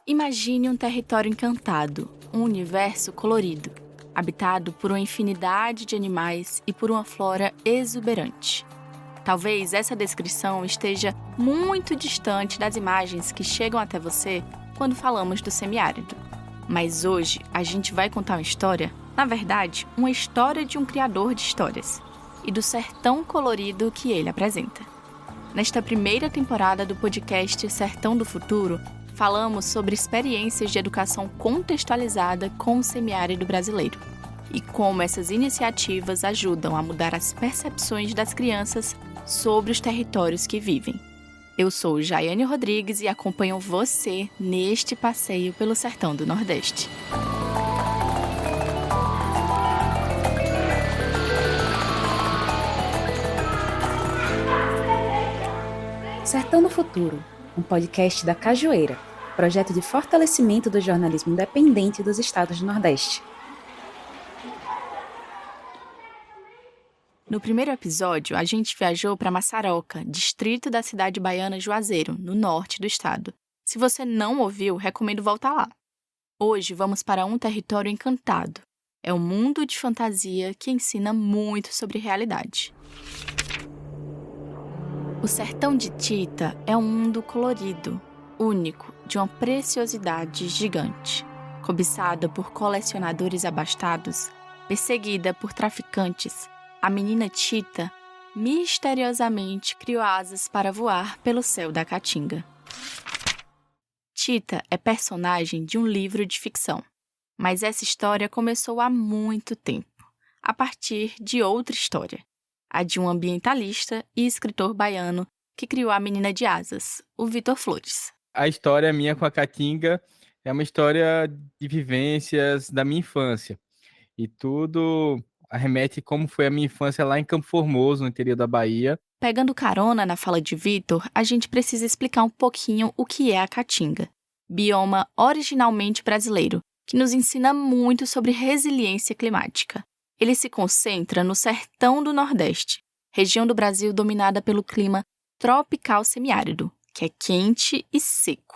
Imagine um território encantado, um universo colorido, habitado por uma infinidade de animais e por uma flora exuberante. Talvez essa descrição esteja muito distante das imagens que chegam até você quando falamos do semiárido. Mas hoje a gente vai contar uma história, na verdade, uma história de um criador de histórias e do sertão colorido que ele apresenta. Nesta primeira temporada do podcast Sertão do Futuro, falamos sobre experiências de educação contextualizada com o semiárido brasileiro e como essas iniciativas ajudam a mudar as percepções das crianças sobre os territórios que vivem. Eu sou Jaiane Rodrigues e acompanho você neste passeio pelo sertão do Nordeste. Sertão do Futuro, um podcast da Cajueira, projeto de fortalecimento do jornalismo independente dos estados do Nordeste. No primeiro episódio, a gente viajou para Massaroca, distrito da cidade baiana Juazeiro, no norte do estado. Se você não ouviu, recomendo voltar lá. Hoje vamos para um território encantado. É um mundo de fantasia que ensina muito sobre realidade. O sertão de Tita é um mundo colorido, único, de uma preciosidade gigante. Cobiçada por colecionadores abastados, perseguida por traficantes, a menina Tita misteriosamente criou asas para voar pelo céu da Caatinga. Tita é personagem de um livro de ficção, mas essa história começou há muito tempo, a partir de outra história. A de um ambientalista e escritor baiano que criou a menina de asas, o Vitor Flores. A história minha com a Caatinga é uma história de vivências da minha infância. E tudo arremete como foi a minha infância lá em Campo Formoso, no interior da Bahia. Pegando carona na fala de Vitor, a gente precisa explicar um pouquinho o que é a Caatinga. Bioma originalmente brasileiro, que nos ensina muito sobre resiliência climática. Ele se concentra no sertão do Nordeste, região do Brasil dominada pelo clima tropical semiárido, que é quente e seco.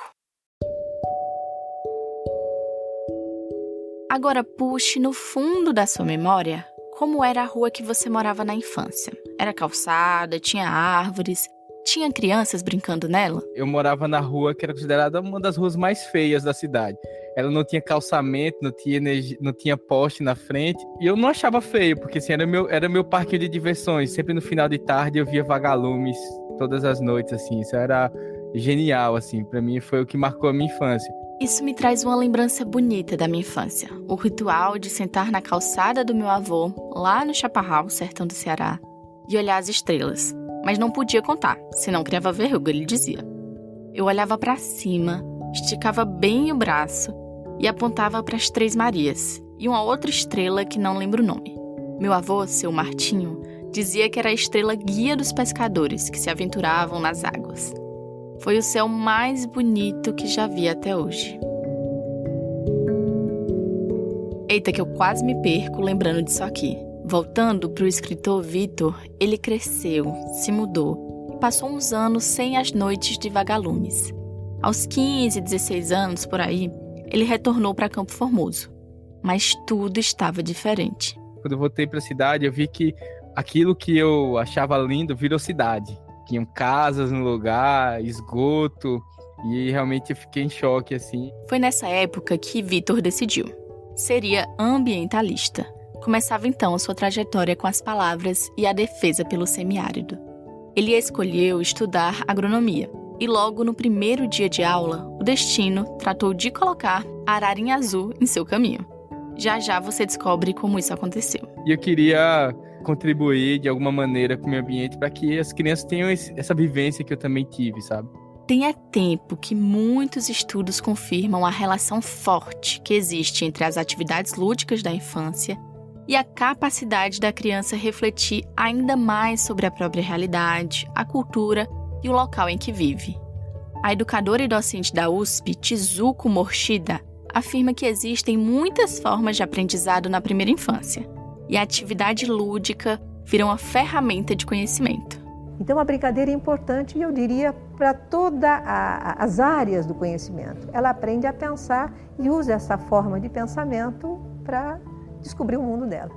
Agora puxe no fundo da sua memória como era a rua que você morava na infância. Era calçada, tinha árvores, tinha crianças brincando nela? Eu morava na rua que era considerada uma das ruas mais feias da cidade. Ela não tinha calçamento, não tinha poste na frente. E eu não achava feio, porque assim, era meu parque de diversões. Sempre no final de tarde eu via vagalumes todas as noites, assim. Isso era genial, assim. Pra mim foi o que marcou a minha infância. Isso me traz uma lembrança bonita da minha infância. O ritual de sentar na calçada do meu avô, lá no Chaparral, sertão do Ceará, e olhar as estrelas. Mas não podia contar, senão criava verruga, ele dizia. Eu olhava pra cima, esticava bem o braço e apontava para as Três Marias e uma outra estrela que não lembro o nome. Meu avô, seu Martinho, dizia que era a estrela guia dos pescadores que se aventuravam nas águas. Foi o céu mais bonito que já vi até hoje. Eita, que eu quase me perco lembrando disso aqui. Voltando para o escritor Vitor, ele cresceu, se mudou e passou uns anos sem as noites de vagalumes. Aos 15, 16 anos, por aí, ele retornou para Campo Formoso. Mas tudo estava diferente. Quando eu voltei para a cidade, eu vi que aquilo que eu achava lindo virou cidade. Tinham casas no lugar, esgoto, e realmente eu fiquei em choque, assim. Foi nessa época que Vitor decidiu. Seria ambientalista. Começava então a sua trajetória com as palavras e a defesa pelo semiárido. Ele escolheu estudar agronomia. E logo no primeiro dia de aula, o destino tratou de colocar a ararinha azul em seu caminho. Já já você descobre como isso aconteceu. E eu queria contribuir de alguma maneira com o meio ambiente para que as crianças tenham essa vivência que eu também tive, sabe? Tem tempo que muitos estudos confirmam a relação forte que existe entre as atividades lúdicas da infância e a capacidade da criança refletir ainda mais sobre a própria realidade, a cultura e o local em que vive. A educadora e docente da USP, Tizuko Morishida, afirma que existem muitas formas de aprendizado na primeira infância, e a atividade lúdica vira uma ferramenta de conhecimento. Então, a brincadeira é importante, eu diria, para todas as áreas do conhecimento. Ela aprende a pensar e usa essa forma de pensamento para descobrir o mundo dela.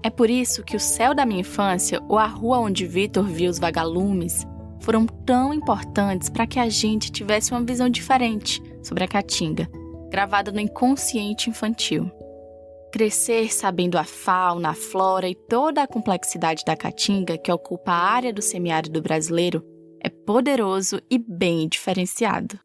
É por isso que o céu da minha infância ou a rua onde Vitor viu os vagalumes foram tão importantes para que a gente tivesse uma visão diferente sobre a Caatinga, gravada no inconsciente infantil. Crescer sabendo a fauna, a flora e toda a complexidade da Caatinga, que ocupa a área do semiárido brasileiro, é poderoso e bem diferenciado.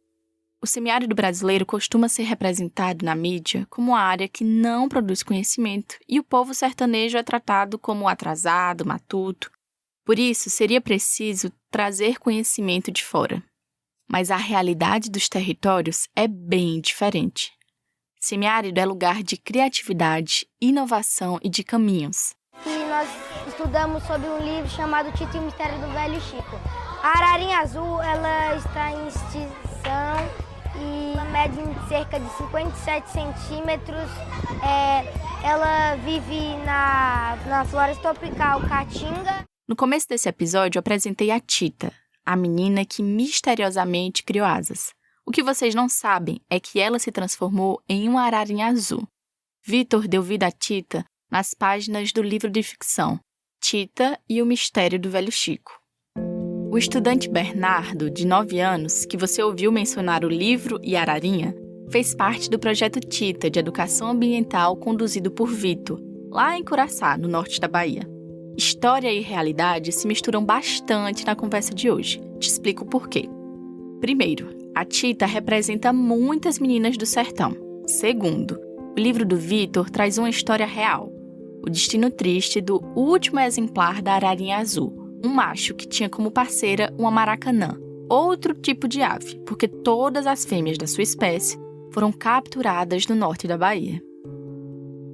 O semiárido brasileiro costuma ser representado na mídia como uma área que não produz conhecimento e o povo sertanejo é tratado como atrasado, matuto. Por isso, seria preciso trazer conhecimento de fora. Mas a realidade dos territórios é bem diferente. Semiárido é lugar de criatividade, inovação e de caminhos. E nós estudamos sobre um livro chamado Tito e o Mistério do Velho Chico. A ararinha azul, ela está em extinção e mede cerca de 57 centímetros. Ela vive na floresta tropical Caatinga. No começo desse episódio, eu apresentei a Tita, a menina que misteriosamente criou asas. O que vocês não sabem é que ela se transformou em uma ararinha azul. Vitor deu vida a Tita nas páginas do livro de ficção Tita e o Mistério do Velho Chico. O estudante Bernardo, de 9 anos, que você ouviu mencionar o livro e a ararinha, fez parte do projeto Tita de Educação Ambiental conduzido por Vitor, lá em Curaçá, no norte da Bahia. História e realidade se misturam bastante na conversa de hoje. Te explico o porquê. Primeiro, a Tita representa muitas meninas do sertão. Segundo, o livro do Vitor traz uma história real. O destino triste do último exemplar da ararinha azul, um macho que tinha como parceira uma maracanã, outro tipo de ave, porque todas as fêmeas da sua espécie foram capturadas no norte da Bahia.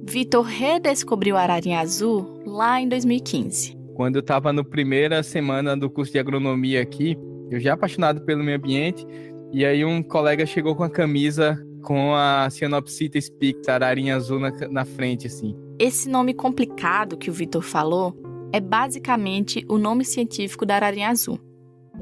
Vitor redescobriu a ararinha azul lá em 2015. Quando eu estava na primeira semana do curso de agronomia aqui, eu já apaixonado pelo meio ambiente, e aí um colega chegou com a camisa com a Cyanopsita spix, a ararinha azul na frente, assim. Esse nome complicado que o Vitor falou é basicamente o nome científico da ararinha azul.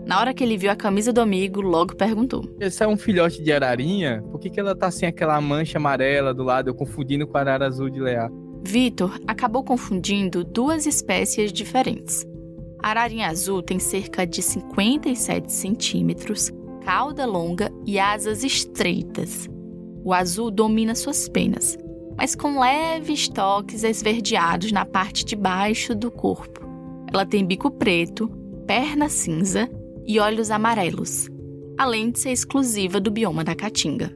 Na hora que ele viu a camisa do amigo, logo perguntou: esse é um filhote de ararinha? Por que ela tá sem aquela mancha amarela do lado, eu confundindo com a arara azul de Leá? Vitor acabou confundindo duas espécies diferentes. A ararinha azul tem cerca de 57 centímetros, cauda longa e asas estreitas. O azul domina suas penas, mas com leves toques esverdeados na parte de baixo do corpo. Ela tem bico preto, perna cinza e olhos amarelos, além de ser exclusiva do bioma da Caatinga.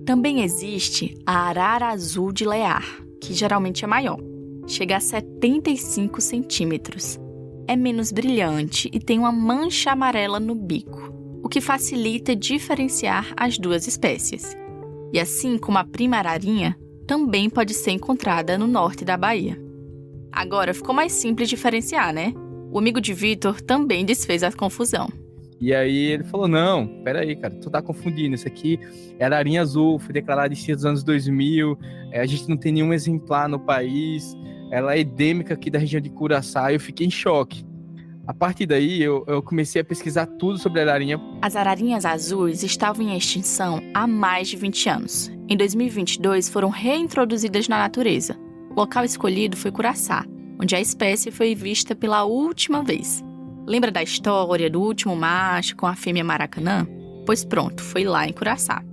Também existe a arara azul de Lear, que geralmente é maior, chega a 75 centímetros. É menos brilhante e tem uma mancha amarela no bico, o que facilita diferenciar as duas espécies. E assim como a prima ararinha, também pode ser encontrada no norte da Bahia. Agora ficou mais simples diferenciar, né? O amigo de Vitor também desfez a confusão. E aí ele falou, não, peraí, cara, tu tá confundindo, isso aqui é ararinha azul, foi declarada extinta nos anos 2000, a gente não tem nenhum exemplar no país, ela é endêmica aqui da região de Curaçá, eu fiquei em choque. A partir daí, eu comecei a pesquisar tudo sobre a ararinha. As ararinhas azuis estavam em extinção há mais de 20 anos. Em 2022, foram reintroduzidas na natureza. O local escolhido foi Curaçá, onde a espécie foi vista pela última vez. Lembra da história do último macho com a fêmea maracanã? Pois pronto, foi lá em Curaçá.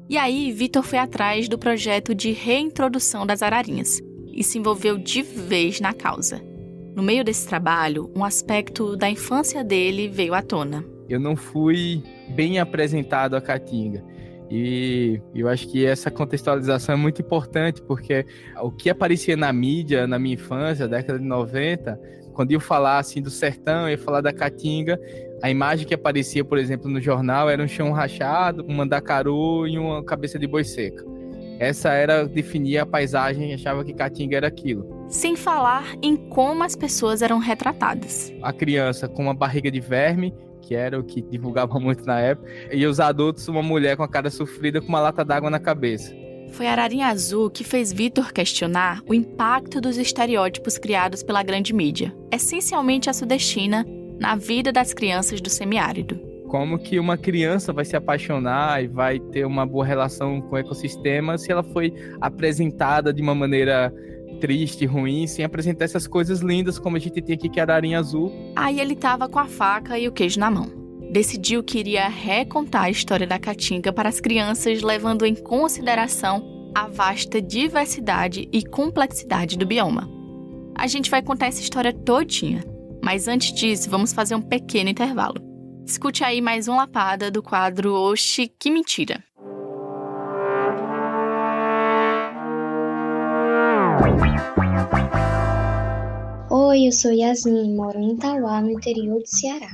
E aí, Vitor foi atrás do projeto de reintrodução das ararinhas e se envolveu de vez na causa. No meio desse trabalho, um aspecto da infância dele veio à tona. Eu não fui bem apresentado à Caatinga. E eu acho que essa contextualização é muito importante, porque o que aparecia na mídia, na minha infância, década de 90, quando eu falar assim do sertão, eu ia falar da Caatinga, a imagem que aparecia, por exemplo, no jornal era um chão rachado, um mandacaru e uma cabeça de boi seca. Essa era definir a paisagem, achava que Caatinga era aquilo. Sem falar em como as pessoas eram retratadas. A criança com uma barriga de verme, que era o que divulgava muito na época, e os adultos, uma mulher com a cara sofrida com uma lata d'água na cabeça. Foi a ararinha azul que fez Vitor questionar o impacto dos estereótipos criados pela grande mídia, essencialmente a sudestina, na vida das crianças do semiárido. Como que uma criança vai se apaixonar e vai ter uma boa relação com o ecossistema se ela foi apresentada de uma maneira triste, ruim, sem apresentar essas coisas lindas como a gente tem aqui, que é a ararinha azul. Aí ele estava com a faca e o queijo na mão. Decidiu que iria recontar a história da caatinga para as crianças, levando em consideração a vasta diversidade e complexidade do bioma. A gente vai contar essa história todinha, mas antes disso, vamos fazer um pequeno intervalo. Escute aí mais uma lapada do quadro Oxi, que mentira! Oi, eu sou Yasmin, moro em Itauá, no interior do Ceará.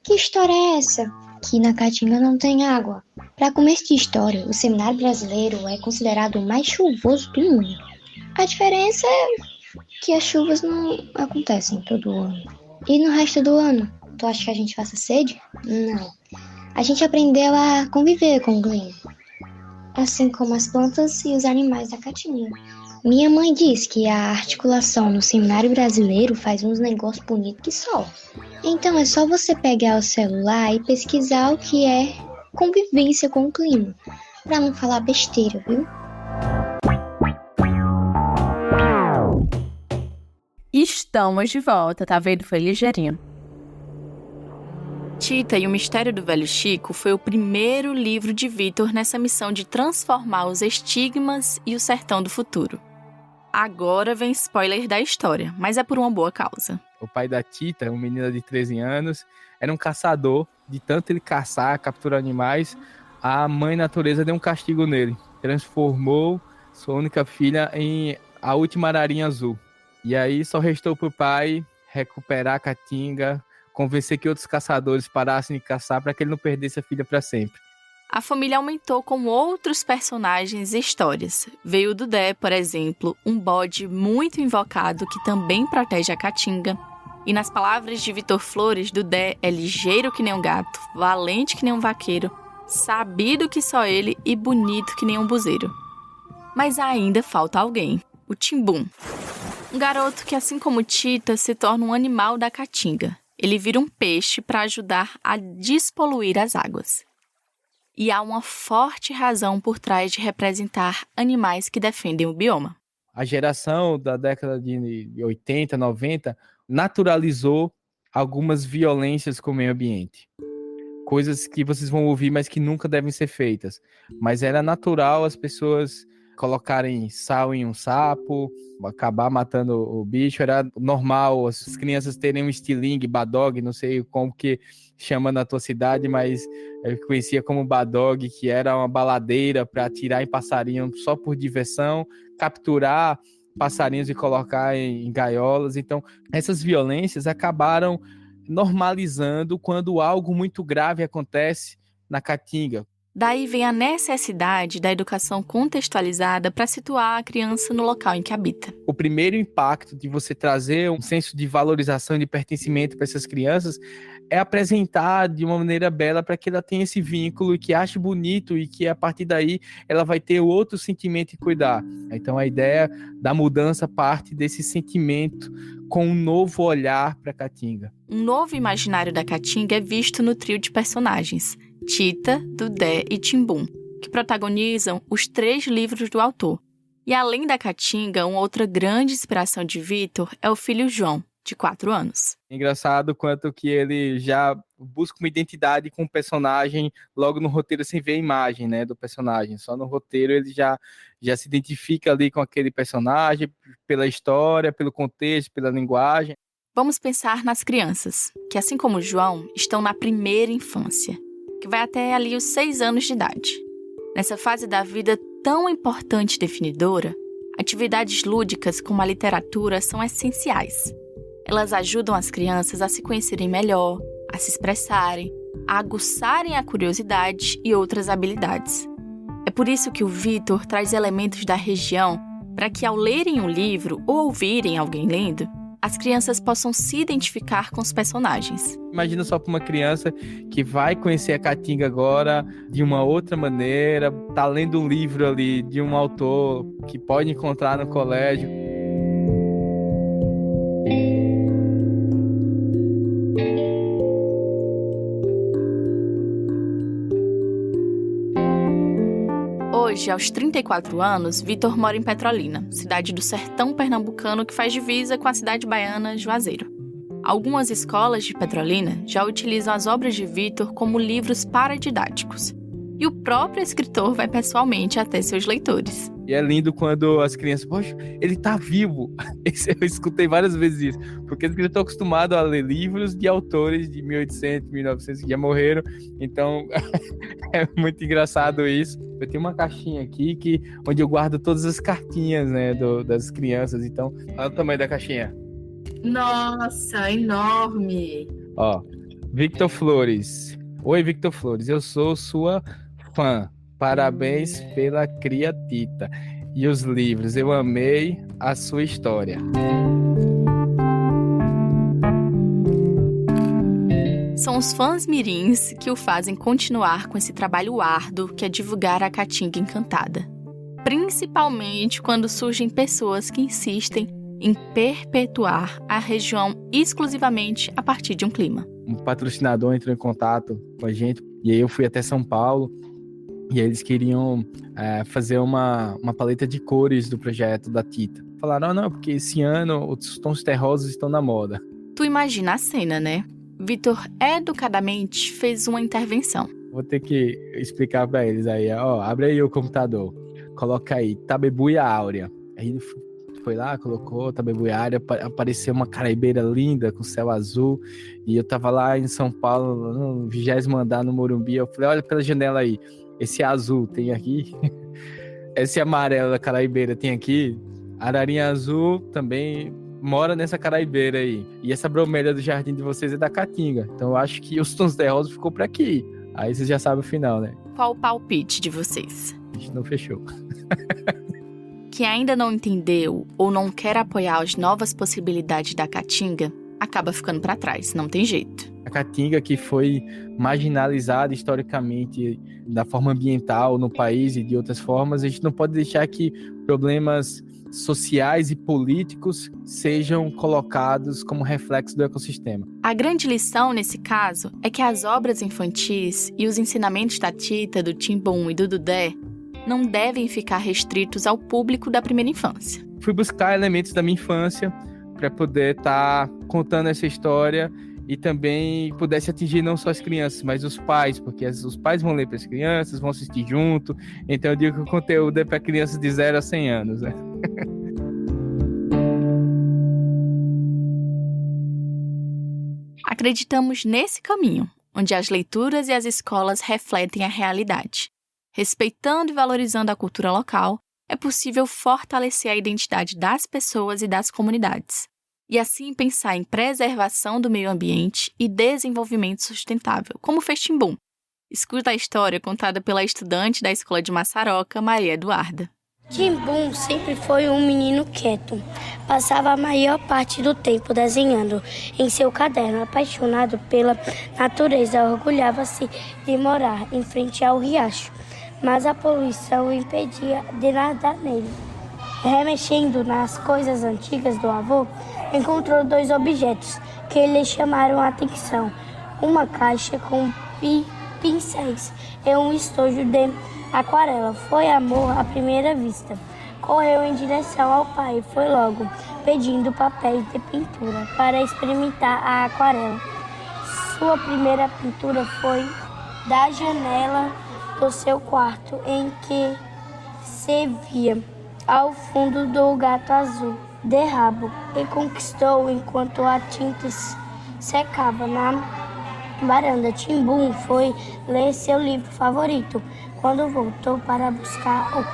Que história é essa? Que na Caatinga não tem água. Para começo de história, o Semiárido Brasileiro é considerado o mais chuvoso do mundo. A diferença é que as chuvas não acontecem todo ano. E no resto do ano? Tu acha que a gente passa sede? Não. A gente aprendeu a conviver com o clima, assim como as plantas e os animais da Caatinga. Minha mãe diz que a articulação no Semiárido Brasileiro faz uns negócios bonitos que só. Então é só você pegar o celular e pesquisar o que é convivência com o clima, pra não falar besteira, viu? Estamos de volta, tá vendo? Foi ligeirinho. Tita e o Mistério do Velho Chico foi o primeiro livro de Vitor nessa missão de transformar os estigmas e o sertão do futuro. Agora vem spoiler da história, mas é por uma boa causa. O pai da Tita, uma menina de 13 anos, era um caçador. De tanto ele caçar, capturar animais, a mãe natureza deu um castigo nele. Transformou sua única filha em a última ararinha azul. E aí só restou pro pai recuperar a Caatinga, convencer que outros caçadores parassem de caçar para que ele não perdesse a filha para sempre. A família aumentou com outros personagens e histórias. Veio o Dudé, por exemplo, um bode muito invocado que também protege a Caatinga. E nas palavras de Vitor Flores, Dudé é ligeiro que nem um gato, valente que nem um vaqueiro, sabido que só ele e bonito que nem um buzeiro. Mas ainda falta alguém, o Timbum. Um garoto que, assim como Tita, se torna um animal da Caatinga. Ele vira um peixe para ajudar a despoluir as águas. E há uma forte razão por trás de representar animais que defendem o bioma. A geração da década de 80, 90 naturalizou algumas violências com o meio ambiente. Coisas que vocês vão ouvir, mas que nunca devem ser feitas. Mas era natural as pessoas colocarem sal em um sapo, acabar matando o bicho. Era normal as crianças terem um estilingue, badog, não sei como que chama na tua cidade, mas eu conhecia como badog, que era uma baladeira para atirar em passarinho só por diversão, capturar passarinhos e colocar em gaiolas. Então, essas violências acabaram normalizando quando algo muito grave acontece na Caatinga. Daí vem a necessidade da educação contextualizada para situar a criança no local em que habita. O primeiro impacto de você trazer um senso de valorização e de pertencimento para essas crianças é apresentar de uma maneira bela para que ela tenha esse vínculo e que ache bonito e que a partir daí ela vai ter outro sentimento e cuidar. Então a ideia da mudança parte desse sentimento com um novo olhar para a Caatinga. Um novo imaginário da Caatinga é visto no trio de personagens, Tita, Dudé e Timbum, que protagonizam os 3 livros do autor. E além da Caatinga, uma outra grande inspiração de Vitor é o filho João, de 4 anos. É engraçado quanto que ele já busca uma identidade com o personagem logo no roteiro, sem ver a imagem, né, do personagem. Só no roteiro ele já se identifica ali com aquele personagem, pela história, pelo contexto, pela linguagem. Vamos pensar nas crianças, que assim como João, estão na primeira infância, que vai até ali os 6 anos de idade. Nessa fase da vida tão importante e definidora, atividades lúdicas como a literatura são essenciais. Elas ajudam as crianças a se conhecerem melhor, a se expressarem, a aguçarem a curiosidade e outras habilidades. É por isso que o Vitor traz elementos da região para que, ao lerem um livro ou ouvirem alguém lendo, as crianças possam se identificar com os personagens. Imagina só para uma criança que vai conhecer a Caatinga agora de uma outra maneira, tá lendo um livro ali de um autor que pode encontrar no colégio. Hoje, aos 34 anos, Vitor mora em Petrolina, cidade do sertão pernambucano que faz divisa com a cidade baiana Juazeiro. Algumas escolas de Petrolina já utilizam as obras de Vitor como livros paradidáticos. E o próprio escritor vai pessoalmente até seus leitores. E é lindo quando as crianças, poxa, ele tá vivo. Eu escutei várias vezes isso. Porque eu estou acostumado a ler livros de autores de 1800, 1900 que já morreram. Então, é muito engraçado isso. Eu tenho uma caixinha aqui onde eu guardo todas as cartinhas, né, das crianças. Então, olha o tamanho da caixinha. Nossa, enorme! Ó, Victor Flores. Oi, Victor Flores, eu sou sua fã. Parabéns pela criatita. E os livros, eu amei a sua história. São os fãs mirins que o fazem continuar com esse trabalho árduo que é divulgar a Caatinga Encantada. Principalmente quando surgem pessoas que insistem em perpetuar a região exclusivamente a partir de um clima. Um patrocinador entrou em contato com a gente e aí eu fui até São Paulo e eles queriam fazer uma paleta de cores do projeto da Tita. Falaram, não, porque esse ano os tons terrosos estão na moda. Tu imagina a cena, né? Vitor educadamente fez uma intervenção. Vou ter que explicar para eles aí, ó, abre aí o computador, coloca aí, Tabebuia Áurea. Aí ele foi lá, colocou Tabebuia Áurea, apareceu uma caraibeira linda com céu azul, e eu tava lá em São Paulo, no 20º andar no Morumbi, eu falei, olha pela janela aí, esse azul tem aqui, esse amarelo da caraibeira tem aqui, ararinha azul também mora nessa caraibeira aí, e essa bromélia do jardim de vocês é da Caatinga, então eu acho que os tons terrosos ficou por aqui, aí vocês já sabem o final, né? Qual o palpite de vocês? A gente não fechou. Quem ainda não entendeu ou não quer apoiar as novas possibilidades da Caatinga, acaba ficando para trás, não tem jeito. A Caatinga, que foi marginalizada historicamente da forma ambiental no país e de outras formas, a gente não pode deixar que problemas sociais e políticos sejam colocados como reflexo do ecossistema. A grande lição nesse caso é que as obras infantis e os ensinamentos da Tita, do Timbum e do Dudé não devem ficar restritos ao público da primeira infância. Fui buscar elementos da minha infância para poder estar contando essa história e também pudesse atingir não só as crianças, mas os pais, porque os pais vão ler para as crianças, vão assistir junto. Então eu digo que o conteúdo é para crianças de 0 a 100 anos, né? Acreditamos nesse caminho, onde as leituras e as escolas refletem a realidade. Respeitando e valorizando a cultura local, é possível fortalecer a identidade das pessoas e das comunidades. E assim pensar em preservação do meio ambiente e desenvolvimento sustentável, como fez Timbum. Escuta a história contada pela estudante da Escola de Massaroca, Maria Eduarda. Timbum sempre foi um menino quieto. Passava a maior parte do tempo desenhando em seu caderno. Apaixonado pela natureza, orgulhava-se de morar em frente ao riacho, mas a poluição o impedia de nadar nele. Remexendo nas coisas antigas do avô, encontrou 2 objetos que lhe chamaram a atenção. Uma caixa com pincéis e um estojo de aquarela. Foi amor à primeira vista. Correu em direção ao pai e foi logo pedindo papéis de pintura para experimentar a aquarela. Sua primeira pintura foi da janela do seu quarto, em que se via ao fundo do gato azul de rabo, e conquistou enquanto a tinta secava na varanda. Timbum foi ler seu livro favorito. Quando voltou para buscar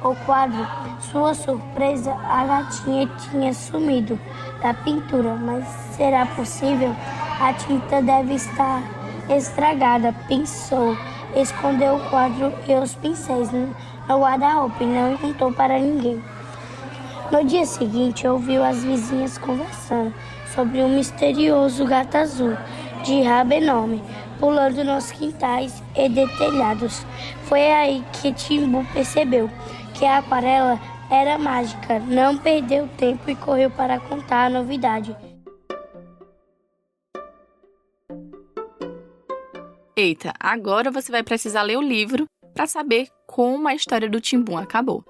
o quadro, sua surpresa, a gatinha tinha sumido da pintura. Mas será possível? A tinta deve estar estragada, pensou. Escondeu o quadro e os pincéis no guarda-roupa e não contou para ninguém. No dia seguinte, ouviu as vizinhas conversando sobre um misterioso gato azul de rabo enorme, pulando nos quintais e de telhados. Foi aí que Timbum percebeu que a aquarela era mágica. Não perdeu tempo e correu para contar a novidade. Eita, agora você vai precisar ler o livro para saber como a história do Timbum acabou.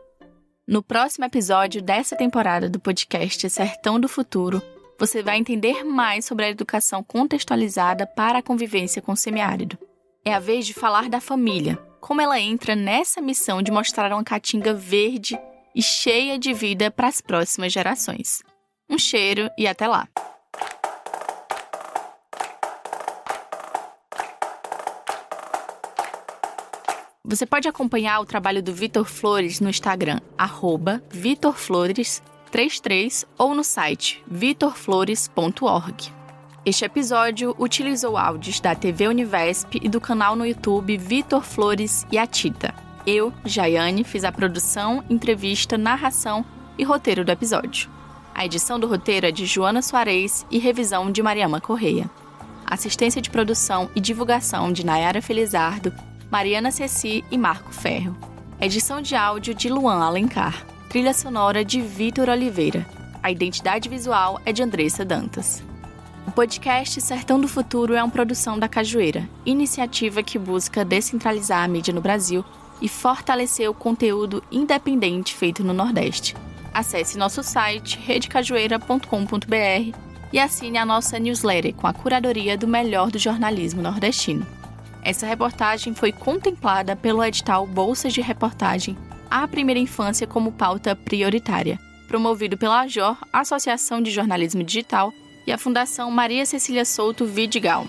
No próximo episódio dessa temporada do podcast Sertão do Futuro, você vai entender mais sobre a educação contextualizada para a convivência com o semiárido. É a vez de falar da família, como ela entra nessa missão de mostrar uma caatinga verde e cheia de vida para as próximas gerações. Um cheiro e até lá! Você pode acompanhar o trabalho do Vitor Flores no Instagram, @VitorFlores33 ou no site vitorflores.org. Este episódio utilizou áudios da TV Univesp e do canal no YouTube Vitor Flores e a Tita. Eu, Jaiane, fiz a produção, entrevista, narração e roteiro do episódio. A edição do roteiro é de Joana Soares e revisão de Mariama Correia. Assistência de produção e divulgação de Nayara Felizardo, Mariana Ceci e Marco Ferro. Edição de áudio de Luan Alencar. Trilha sonora de Vitor Oliveira. A identidade visual é de Andressa Dantas. O podcast Sertão do Futuro é uma produção da Cajueira, iniciativa que busca descentralizar a mídia no Brasil e fortalecer o conteúdo independente feito no Nordeste. Acesse nosso site redecajueira.com.br e assine a nossa newsletter com a curadoria do melhor do jornalismo nordestino. Essa reportagem foi contemplada pelo edital Bolsas de Reportagem à Primeira Infância como pauta prioritária, promovido pela AJOR, Associação de Jornalismo Digital, e a Fundação Maria Cecília Souto Vidigal.